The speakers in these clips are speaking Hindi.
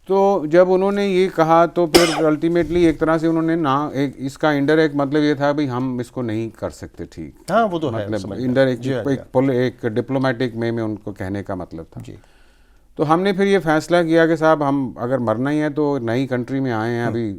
तो जब उन्होंने ये कहा तो फिर अल्टीमेटली एक तरह से उन्होंने इसका इनडायरेक्ट मतलब ये था भाई हम इसको नहीं कर सकते ठीक। हाँ वो तो मतलब है, इनडायरेक्ट एक डिप्लोमेटिक में उनको कहने का मतलब था जी। तो हमने फिर ये फैसला किया कि साहब हम अगर मरना ही है तो नई कंट्री में आए हैं अभी,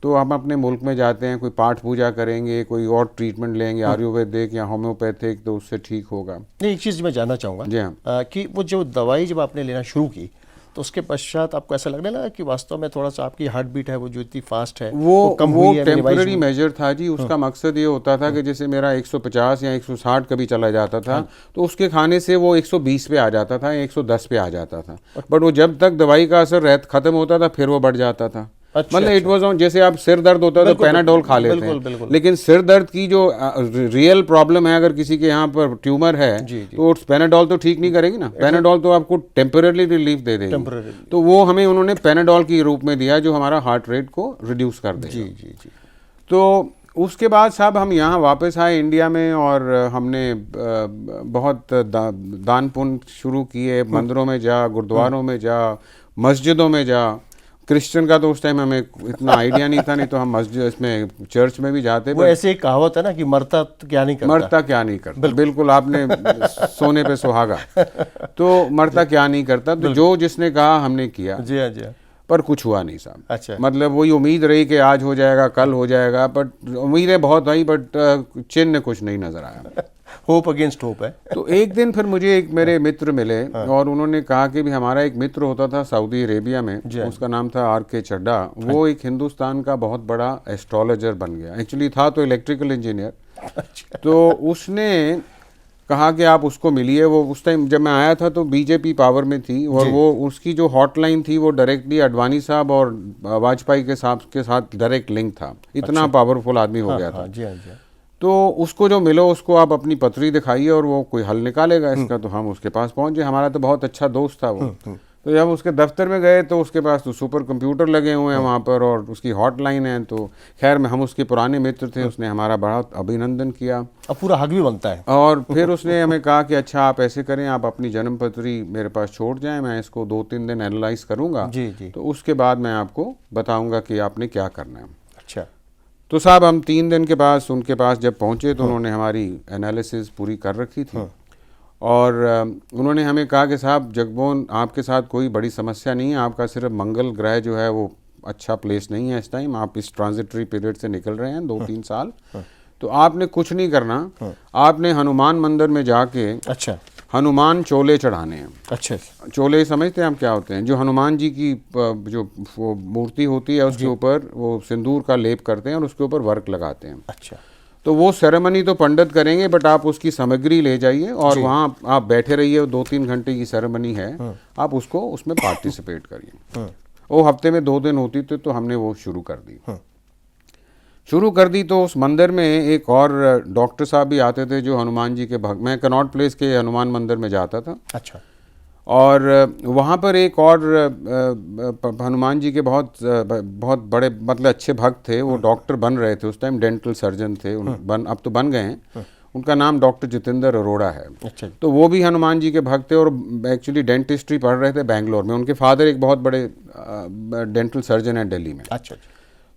तो हम अपने मुल्क में जाते हैं, कोई पाठ पूजा करेंगे, कोई और ट्रीटमेंट लेंगे आयुर्वेदिक या होम्योपैथिक, तो उससे ठीक होगा। नहीं, एक चीज़ मैं जानना चाहूँगा जी हाँ, कि वो जो दवाई जब आपने लेना शुरू की तो उसके पश्चात आपको ऐसा लगने लगा कि वास्तव में थोड़ा सा आपकी हार्ट बीट है वो जो इतनी फास्ट है वो कम हुई है, टेम्पररी मेजर था जी। उसका मकसद ये होता था कि जैसे मेरा 150 या 160 कभी चला जाता था तो उसके खाने से वो 120 पे आ जाता था या 110 पे आ जाता था, बट वो जब तक दवाई का असर खत्म होता था फिर वो बढ़ जाता था। मतलब इट वाज ऑन, जैसे आप सिर दर्द होता है तो पैनाडोल खा लेते हैं, लेकिन सिर दर्द की जो रियल प्रॉब्लम है, अगर किसी के यहाँ पर ट्यूमर है तो पैनाडोल तो ठीक नहीं करेगी ना, पैनाडोल तो आपको टेम्पररी रिलीफ दे देगी। तो वो हमें उन्होंने पैनाडोल के रूप में दिया जो हमारा हार्ट रेट को रिड्यूस कर देगा। जी जी जी। तो उसके बाद साहब हम यहाँ वापस आए इंडिया में और हमने बहुत दान पुण्य शुरू किए, मंदिरों में जा, गुरुद्वारों में जा, मस्जिदों में जा। क्रिश्चियन का तो उस टाइम हमें इतना आइडिया नहीं था, नहीं तो हम मस्जिद इसमें चर्च में भी जाते। वो ऐसे एक कहावत है ना कि मरता क्या नहीं करता, मरता क्या नहीं करता, बिल्कुल आपने सोने पे सुहागा। तो मरता क्या नहीं करता, तो जो जिसने कहा हमने किया। जी हाँ जी हाँ। पर कुछ हुआ नहीं साहब। अच्छा। मतलब वही उम्मीद रही कि आज हो जाएगा, कल हो जाएगा, बट उम्मीदें बहुत आई, बट चिन्ह कुछ नहीं नजर आया। होप अगेंस्ट होप है। तो एक दिन फिर मुझे एक मेरे मित्र मिले और उन्होंने कहा कि भी हमारा एक मित्र होता था सऊदी अरेबिया में, उसका नाम था RK चड्डा। वो एक हिंदुस्तान का बहुत बड़ा एस्ट्रोलॉजर बन गया, एक्चुअली था तो इलेक्ट्रिकल इंजीनियर। तो उसने कहा कि आप उसको मिलिए। वो उस टाइम जब मैं आया था तो बीजेपी पावर में थी और वो उसकी जो हॉटलाइन थी वो डायरेक्टली अडवाणी साहब और वाजपेयी के साथ डायरेक्ट लिंक था। इतना पावरफुल आदमी हो गया था। जी हाँ जी हाँ। तो उसको जो मिलो उसको आप अपनी पत्री दिखाइए और वो कोई हल निकालेगा इसका। तो हम उसके पास पहुंचे, हमारा तो बहुत अच्छा दोस्त था वो। तो जब उसके दफ्तर में गए तो उसके पास तो सुपर कंप्यूटर लगे हुए हैं वहाँ पर और उसकी हॉटलाइन है। तो खैर में हम उसके पुराने मित्र थे, उसने हमारा बड़ा अभिनंदन किया। अब पूरा हक भी बनता है। और फिर उसने हमें कहा कि अच्छा आप ऐसे करें, आप अपनी जन्म पत्री मेरे पास छोड़ जाएं, मैं इसको 2-3 दिन एनालाइज करूँगा, जी जी। तो उसके बाद मैं आपको बताऊँगा कि आपने क्या करना है। अच्छा। तो साहब हम 3 दिन के बाद उनके पास जब पहुंचे तो उन्होंने हमारी एनालिसिस पूरी कर रखी थी। और उन्होंने हमें कहा कि साहब जगमोहन आपके साथ कोई बड़ी समस्या नहीं है, आपका सिर्फ मंगल ग्रह जो है वो अच्छा प्लेस नहीं है इस टाइम, आप इस ट्रांजिटरी पीरियड से निकल रहे हैं 2-3 साल। तो आपने कुछ नहीं करना, आपने हनुमान मंदिर में जाके अच्छा हनुमान चोले चढ़ाने हैं। अच्छा। चोले समझते हैं हम क्या होते हैं? जो हनुमान जी की जो वो मूर्ति होती है उसके ऊपर वो सिंदूर का लेप करते हैं और उसके ऊपर वर्क लगाते हैं। अच्छा। तो वो सेरेमनी तो पंडित करेंगे, बट आप उसकी सामग्री ले जाइए और वहाँ आप बैठे रहिए। 2-3 घंटे की सेरेमनी है, आप उसको उसमें पार्टिसिपेट करिए। वो हफ्ते में 2 दिन होती थी, तो हमने वो शुरू कर दी। तो उस मंदिर में एक और डॉक्टर साहब भी आते थे जो हनुमान जी के भक्त। मैं कनॉट प्लेस के हनुमान मंदिर में जाता था। अच्छा। और वहाँ पर एक और हनुमान जी के बहुत बड़े मतलब अच्छे भक्त थे, वो डॉक्टर बन रहे थे उस टाइम, डेंटल सर्जन थे। अब तो बन गए हैं। उनका नाम डॉक्टर जितेंद्र अरोड़ा है। अच्छा। तो वो भी हनुमान जी के भक्त थे और एक्चुअली डेंटिस्ट्री पढ़ रहे थे बेंगलोर में। उनके फादर एक बहुत बड़े डेंटल सर्जन है दिल्ली में। अच्छा।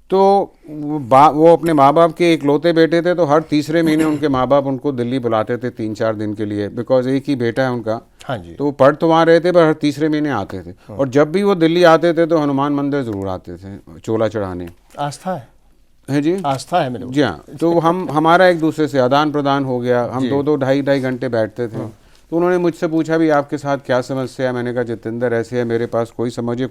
तो वो अपने माँ बाप के इकलौते बेटे थे, तो हर तीसरे महीने उनके माँ बाप उनको दिल्ली बुलाते थे 3-4 दिन के लिए, बिकॉज एक ही बेटा है उनका। हाँ जी। तो वो पढ़ तो वहाँ रहे थे पर हर तीसरे महीने आते थे। और जब भी वो दिल्ली आते थे तो हनुमान मंदिर जरूर आते थे चोला चढ़ाने। आस्था है जी, आस्था है मेरे जी हाँ। तो हमारा एक दूसरे से आदान प्रदान हो गया। हम 2-2 ढाई घंटे बैठते थे। तो उन्होंने मुझसे पूछा भी आपके साथ क्या समस्या है। मैंने कहा जितेंद्र ऐसे है, मेरे पास कोई मुझे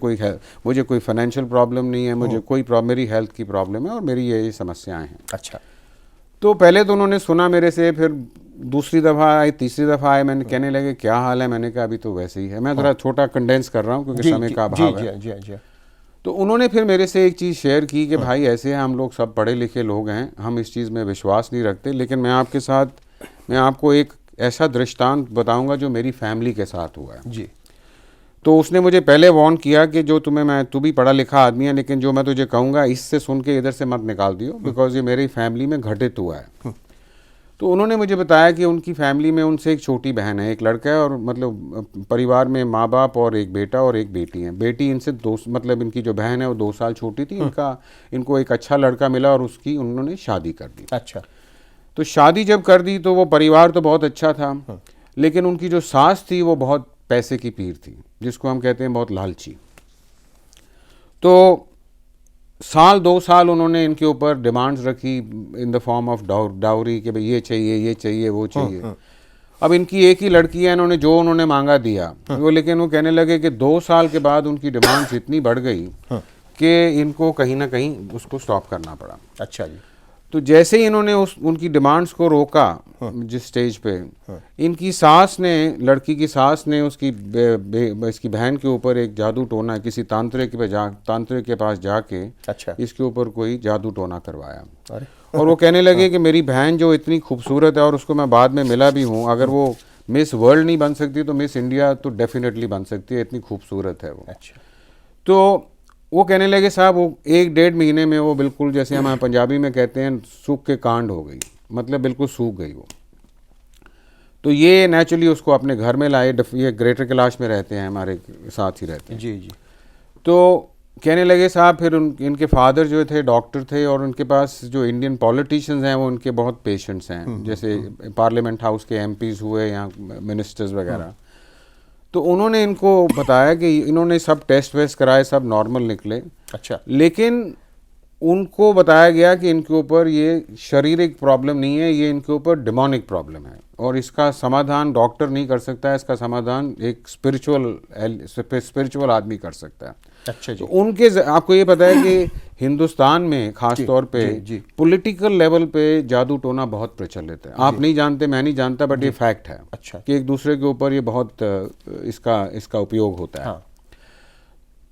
कोई फाइनेंशियल प्रॉब्लम नहीं है, मुझे मेरी हेल्थ की प्रॉब्लम है और मेरी ये समस्याएं हैं। अच्छा। तो पहले तो उन्होंने सुना मेरे से, फिर दूसरी दफ़ा आए, तीसरी दफ़ा आए, मैंने कहने लगे क्या हाल है। मैंने कहा अभी तो वैसे ही है। मैं थोड़ा छोटा कंडेंस कर रहा हूँ क्योंकि समय का अभाव है। जी। तो उन्होंने फिर मेरे से एक चीज़ शेयर की कि भाई ऐसे हैं, हम लोग सब पढ़े लिखे लोग हैं, हम इस चीज़ में विश्वास नहीं रखते, लेकिन मैं आपको एक ऐसा दृष्टांत बताऊंगा जो मेरी फैमिली के साथ हुआ है। जी। तो उसने मुझे पहले वार्न किया कि तू भी पढ़ा लिखा आदमी है, लेकिन जो मैं तुझे कहूँगा इससे सुन के इधर से मत निकाल दियो, बिकॉज ये मेरी फैमिली में घटित हुआ है। तो उन्होंने मुझे बताया कि उनकी फैमिली में उनसे एक छोटी बहन है, एक लड़का है, और मतलब परिवार में माँ बाप और एक बेटा और एक बेटी है। बेटी इनसे मतलब इनकी जो बहन है वो 2 साल छोटी थी। इनको एक अच्छा लड़का मिला और उसकी उन्होंने शादी कर दी। अच्छा। तो शादी जब कर दी तो वो परिवार तो बहुत अच्छा था, लेकिन उनकी जो सास थी वो बहुत पैसे की पीर थी, जिसको हम कहते हैं बहुत लालची। तो 2 साल उन्होंने इनके ऊपर डिमांड्स रखी in the form of dowry कि भाई ये चाहिए वो चाहिए। अब इनकी एक ही लड़की है, इन्होंने जो उन्होंने मांगा दिया वो, लेकिन वो कहने लगे कि 2 साल के बाद उनकी डिमांड्स इतनी बढ़ गई कि इनको कहीं ना कहीं उसको स्टॉप करना पड़ा। अच्छा जी। तो जैसे ही इन्होंने उनकी डिमांड्स को रोका जिस स्टेज पे, इनकी सास ने, लड़की की सास ने इसकी बहन के ऊपर एक जादू टोना किसी तांत्रिक के पास जाके अच्छा। इसके ऊपर कोई जादू टोना करवाया। अरे। और वो कहने लगे कि मेरी बहन जो इतनी खूबसूरत है और उसको मैं बाद में मिला भी हूँ, अगर वो मिस वर्ल्ड नहीं बन सकती तो मिस इंडिया तो डेफिनेटली बन सकती है, इतनी खूबसूरत है वो। अच्छा। तो वो कहने लगे साहब वो 1-1.5 महीने में वो बिल्कुल, जैसे हम पंजाबी में कहते हैं, सूख के कांड हो गई, मतलब बिल्कुल सूख गई वो। तो ये नेचुरली उसको अपने घर में लाए। ये ग्रेटर कैलाश में रहते हैं, हमारे साथ ही रहते हैं। जी जी। तो कहने लगे साहब, फिर इनके फादर जो थे डॉक्टर थे, और उनके पास जो इंडियन पॉलिटिशियंस हैं वो उनके बहुत पेशेंट्स हैं, जैसे पार्लियामेंट हाउस के एमपीज हुए या मिनिस्टर्स वगैरह। तो उन्होंने इनको बताया कि इन्होंने सब टेस्ट वेस्ट कराए, सब नॉर्मल निकले। अच्छा। लेकिन उनको बताया गया कि इनके ऊपर ये शारीरिक प्रॉब्लम नहीं है, ये इनके ऊपर डिमोनिक प्रॉब्लम है, और इसका समाधान डॉक्टर नहीं कर सकता है, इसका समाधान एक स्पिरिचुअल आदमी कर सकता है। अच्छा जी। तो आपको ये पता है कि हिंदुस्तान में खास तौर पे पॉलिटिकल लेवल पे जादू टोना बहुत प्रचलित है। आप नहीं जानते, मैं नहीं जानता, बट ये फैक्ट है। अच्छा। कि एक दूसरे के ऊपर ये बहुत इसका उपयोग होता है। हाँ।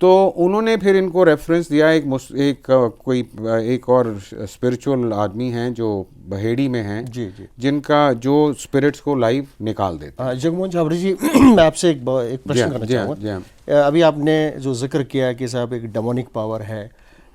तो उन्होंने फिर इनको रेफरेंस दिया एक और स्पिरिचुअल आदमी हैं जो बहेड़ी में हैं, जी जी, जिनका जो स्पिरिट्स को लाइव निकाल देते हैं। जगमोहन छाबड़ी जी, मैं आपसे एक प्रश्न करना चाहूँगा। अभी आपने जो जिक्र किया कि साहब एक डेमोनिक पावर है,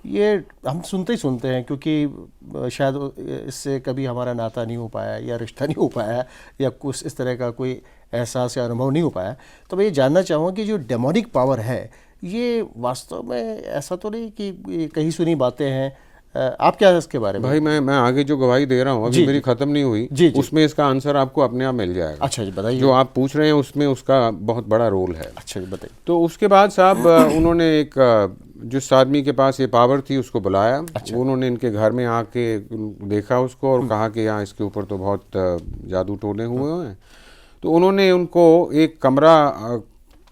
ये हम सुनते ही सुनते हैं, क्योंकि शायद इससे कभी हमारा नाता नहीं हो पाया या रिश्ता नहीं हो पाया या कुछ इस तरह का कोई एहसास या अनुभव नहीं हो पाया। तो मैं ये जानना चाहूँगा कि जो डेमोनिक पावर है ये वास्तव में ऐसा तो नहीं कि कहीं सुनी बातें हैं, आप क्या इसके बारे में? भाई मैं आगे जो गवाही दे रहा हूँ अभी मेरी खत्म नहीं हुई। जी जी। उसमें इसका आंसर आपको अपने आप मिल जाएगा। अच्छा जी, बताइए। जो आप पूछ रहे हैं उसमें उसका बहुत बड़ा रोल है। अच्छा जी, बताइए। तो उसके बाद साहब उन्होंने एक जिस आदमी के पास ये पावर थी उसको बुलाया। अच्छा। उन्होंने इनके घर में आके देखा उसको और कहा कि यहाँ इसके ऊपर तो बहुत जादू टोने हुए हैं। तो उन्होंने उनको एक कमरा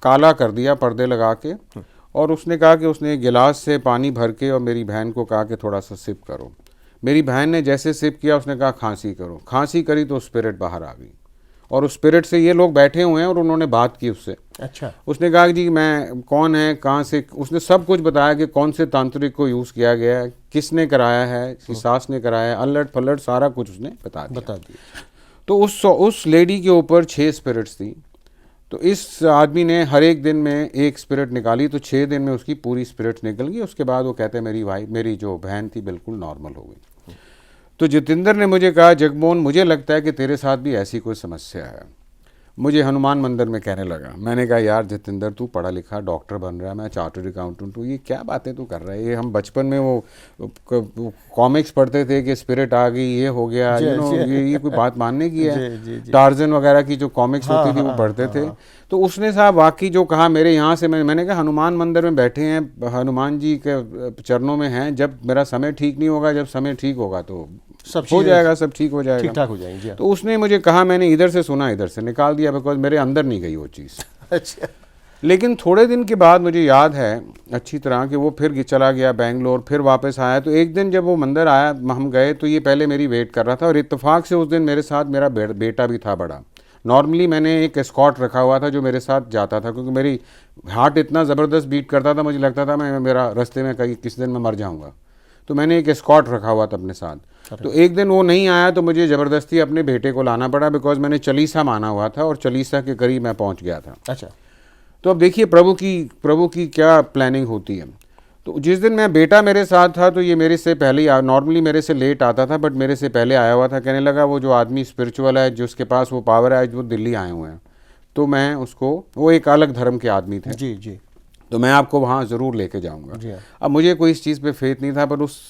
काला कर दिया पर्दे लगा के, और उसने कहा कि उसने एक गिलास से पानी भर के और मेरी बहन को कहा कि थोड़ा सा सिप करो। मेरी बहन ने जैसे सिप किया उसने कहा खांसी करो। खांसी करी तो स्पिरिट बाहर आ गई, और उस स्पिरिट से ये लोग बैठे हुए हैं और उन्होंने बात की उससे। अच्छा। उसने कहा कि जी मैं कौन है, कहाँ से, उसने सब कुछ बताया कि कौन से तांत्रिक को यूज़ किया गया है, किसने कराया है, कि सास ने कराया, अल्लट पलट सारा कुछ उसने बता दिया। तो उस लेडी के ऊपर 6 स्पिरिट्स थी। तो इस आदमी ने हर एक दिन में एक स्पिरिट निकाली, तो 6 दिन में उसकी पूरी स्पिरिट्स निकल गई। उसके बाद वो कहते हैं मेरी जो बहन थी बिल्कुल नॉर्मल हो गई। तो जितेंद्र ने मुझे कहा, जगमोहन मुझे लगता है कि तेरे साथ भी ऐसी कोई समस्या है। मुझे हनुमान मंदिर में कहने लगा। मैंने कहा यार जितेंद्र तू पढ़ा लिखा डॉक्टर बन रहा है, मैं चार्टर्ड अकाउंटेंट हूँ, ये क्या बातें तू कर रहा है। ये हम बचपन में वो कॉमिक्स पढ़ते थे कि स्पिरिट आ गई, ये हो गया, ये कोई बात मानने की है। टार्जन वगैरह की जो कॉमिक्स होती थी वो पढ़ते थे। तो उसने साहब वाकई जो कहा मेरे यहाँ से मैंने कहा हनुमान मंदिर में बैठे हैं, हनुमान जी के चरणों में हैं, जब मेरा समय ठीक नहीं होगा, जब समय ठीक होगा तो सब हो जाएगा, सब ठीक हो जाएगा, ठीक ठाक हो जाएंगे। तो उसने मुझे कहा, मैंने इधर से सुना इधर से निकाल दिया, बिकॉज मेरे अंदर नहीं गई वो चीज़। अच्छा। लेकिन थोड़े दिन के बाद मुझे याद है अच्छी तरह कि वो फिर चला गया बेंगलोर, फिर वापस आया। तो एक दिन जब वो मंदिर आया, हम गए, तो ये पहले मेरी वेट कर रहा था, और इत्तेफाक से उस दिन मेरे साथ मेरा बेटा भी था बड़ा। नॉर्मली मैंने एक एस्कॉर्ट रखा हुआ था जो मेरे साथ जाता था, क्योंकि मेरी हार्ट इतना ज़बरदस्त बीट करता था, मुझे लगता था मेरा रास्ते में कहीं किसी दिन मैं मर जाऊँगा। तो मैंने एक एस्कॉर्ट रखा हुआ था अपने साथ। तो एक दिन वो नहीं आया तो मुझे ज़बरदस्ती अपने बेटे को लाना पड़ा, बिकॉज मैंने चालीसा माना हुआ था और चालीसा के करीब मैं पहुंच गया था। अच्छा। तो अब देखिए प्रभु की क्या प्लानिंग होती है। तो जिस दिन मैं बेटा मेरे साथ था तो ये मेरे से पहले ही नॉर्मली मेरे से लेट आता था, बट मेरे से पहले आया हुआ था। कहने लगा वो जो आदमी स्पिरिचुअल है, जिसके पास वो पावर है, वो दिल्ली आए हुए हैं। तो मैं उसको, वो एक अलग धर्म के आदमी थे जी जी, तो मैं आपको वहाँ ज़रूर लेके जाऊँगा। जी हाँ। अब मुझे कोई इस चीज़ पे फेथ नहीं था, पर उस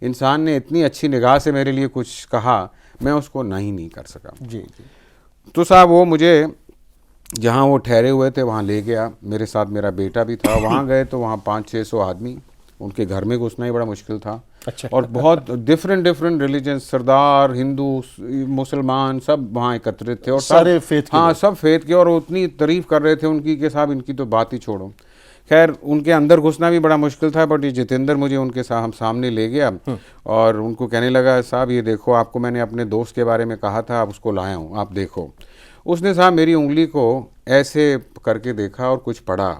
इंसान ने इतनी अच्छी निगाह से मेरे लिए कुछ कहा, मैं उसको नहीं कर सका। जी जी, तो साहब वो मुझे जहाँ वो ठहरे हुए थे वहाँ ले गया, मेरे साथ मेरा बेटा भी था। वहाँ गए तो वहाँ 500-600 आदमी, उनके घर में घुसना ही बड़ा मुश्किल था। अच्छा। और बहुत डिफरेंट रिलीजन, सरदार, हिंदू, मुसलमान, सब वहाँ एकत्रित थे और सारे फेथ के हाँ, सब फेथ के, और उतनी तारीफ कर रहे थे उनकी कि साहब इनकी तो बात ही छोड़ो। खैर उनके अंदर घुसना भी बड़ा मुश्किल था, बट ये जितेंद्र मुझे उनके हम सामने ले गया और उनको कहने लगा, साहब ये देखो, आपको मैंने अपने दोस्त के बारे में कहा था, आप उसको लाया हूँ, आप देखो। उसने साहब मेरी उंगली को ऐसे करके देखा और कुछ पढ़ा।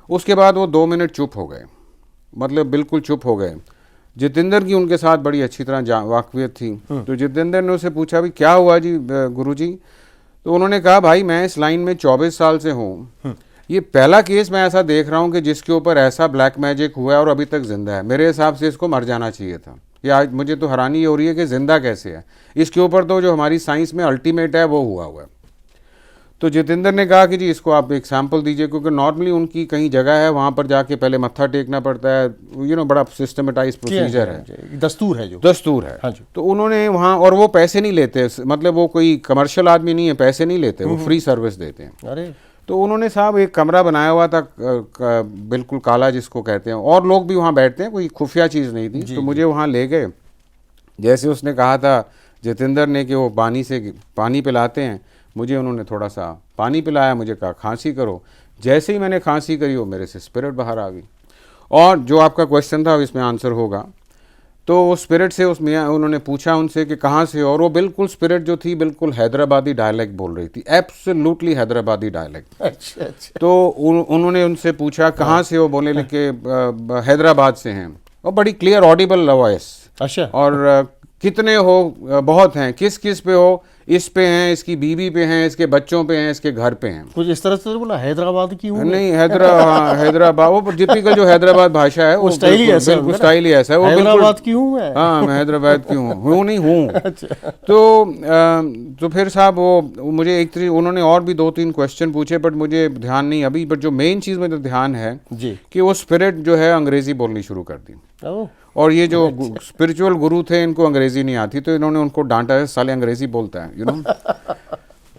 उसके बाद वो 2 मिनट चुप हो गए, मतलब बिल्कुल चुप हो गए। जितेंद्र की उनके साथ बड़ी अच्छी तरह वाकफियत थी। तो जितेंद्र ने उसे पूछा, भी क्या हुआ जी गुरुजी? तो उन्होंने कहा, भाई मैं इस लाइन में 24 साल से हूँ, ये पहला केस मैं ऐसा देख रहा हूँ कि जिसके ऊपर ऐसा ब्लैक मैजिक हुआ है और अभी तक जिंदा है। मेरे हिसाब से इसको मर जाना चाहिए था। ये आज मुझे तो हैरानी ये हो रही है कि जिंदा कैसे है। इसके ऊपर तो जो हमारी साइंस में अल्टीमेट है वो हुआ है। तो जितेंद्र ने कहा कि जी इसको आप एक सैंपल दीजिए, क्योंकि नॉर्मली उनकी कहीं जगह है वहाँ पर जाके पहले मत्था टेकना पड़ता है, बड़ा सिस्टमेटाइज प्रोसीजर है, दस्तूर है, जो दस्तूर है। हाँ जी। तो उन्होंने वहाँ, और वो पैसे नहीं लेते, मतलब वो कोई कमर्शियल आदमी नहीं है, पैसे नहीं लेते, वो फ्री सर्विस देते हैं। अरे, तो उन्होंने साहब एक कमरा बनाया हुआ था बिल्कुल काला जिसको कहते हैं, और लोग भी वहाँ बैठते हैं, कोई खुफिया चीज़ नहीं थी। तो मुझे वहाँ ले गए, जैसे उसने कहा था जितेंद्र ने कि वो पानी से पानी पिलाते हैं, मुझे उन्होंने थोड़ा सा पानी पिलाया, मुझे कहा खांसी करो। जैसे ही मैंने खांसी करी, वो मेरे से स्पिरिट बाहर आ गई। और जो आपका क्वेश्चन था इसमें आंसर होगा, तो वो स्पिरिट से उसमें उन्होंने पूछा उनसे कि कहाँ से, और वो बिल्कुल स्पिरिट जो थी बिल्कुल हैदराबादी डायलेक्ट बोल रही थी, एब्सोल्युटली हैदराबादी डायलेक्ट। अच्छा अच्छा। तो उन्होंने उनसे पूछा कहाँ से हो, बोले कि हैदराबाद से हैं, और बड़ी क्लियर ऑडिबल वॉइस। अच्छा। और कितने हो? बहुत हैं। किस किस पे हो? इस पे हैं, इसकी बीवी पे हैं, इसके बच्चों पे हैं, इसके घर पे हैं। कुछ इस तरह से बोला, हैदराबाद की हूँ नहीं, हैदराबाद, वो टिपिकल जो हैदराबाद भाषा है, वो स्टाइल ही ऐसा है, बिल्कुल स्टाइल ही ऐसा है, वो हैदराबाद की हूँ मैं। हाँ, मैं हैदराबाद की हूँ नहीं हूँ। अच्छा। तो फिर साहब वो मुझे उन्होंने और भी 2-3 क्वेश्चन पूछे, बट मुझे ध्यान नहीं अभी। बट जो मेन चीज़ मुझे ध्यान है जी, कि वो स्पिरिट जो है अंग्रेजी बोलनी शुरू कर दी। ओह, और ये जो स्पिरिचुअल गुरु थे, इनको अंग्रेजी नहीं आती, तो इन्होंने उनको डांटा है, साले अंग्रेजी बोलता है,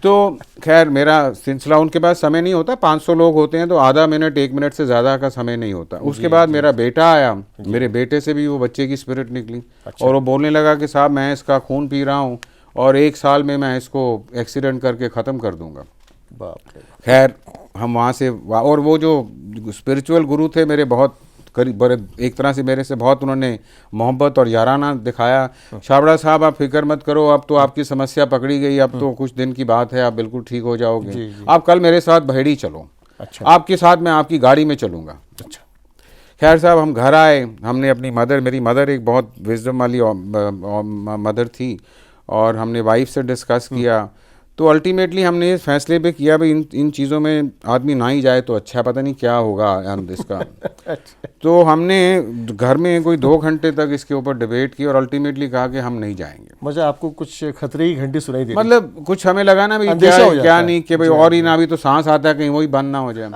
तो खैर मेरा सिलसिला, उनके पास समय नहीं होता, 500 लोग होते हैं, तो आधा मिनट 1 मिनट से ज़्यादा का समय नहीं होता। उसके बाद मेरा बेटा आया, मेरे बेटे से भी वो बच्चे की स्पिरिट निकली। और वो बोलने लगा कि साहब मैं इसका खून पी रहा हूँ और 1 साल में मैं इसको एक्सीडेंट करके ख़त्म कर दूंगा। बाप रे। खैर हम वहाँ से, और वो जो स्पिरिचुअल गुरु थे मेरे बहुत करीब, बड़े एक तरह से मेरे से बहुत उन्होंने मोहब्बत और याराना दिखाया। छाबड़ा साहब आप फिक्र मत करो, अब तो आपकी समस्या पकड़ी गई, अब तो कुछ दिन की बात है, आप बिल्कुल ठीक हो जाओगे। आप कल मेरे साथ बहेड़ी चलो। अच्छा। आपके साथ मैं आपकी गाड़ी में चलूँगा। अच्छा। खैर साहब हम घर आए, हमने अपनी मेरी मदर एक बहुत विजडम वाली मदर थी, और हमने वाइफ से डिस्कस किया। तो अल्टीमेटली हमने इस फैसले पे किया भाई इन चीज़ों में आदमी ना ही जाए तो अच्छा, पता नहीं क्या होगा इसका। तो हमने घर में कोई 2 घंटे तक इसके ऊपर डिबेट की और अल्टीमेटली कहा कि हम नहीं जाएंगे। मुझे आपको कुछ खतरे की घंटी सुनाई दी, मतलब कुछ हमें लगा ना भाई क्या नहीं कि भाई और ही ना, अभी तो सांस आता है कहीं वही बंद ना हो जाए।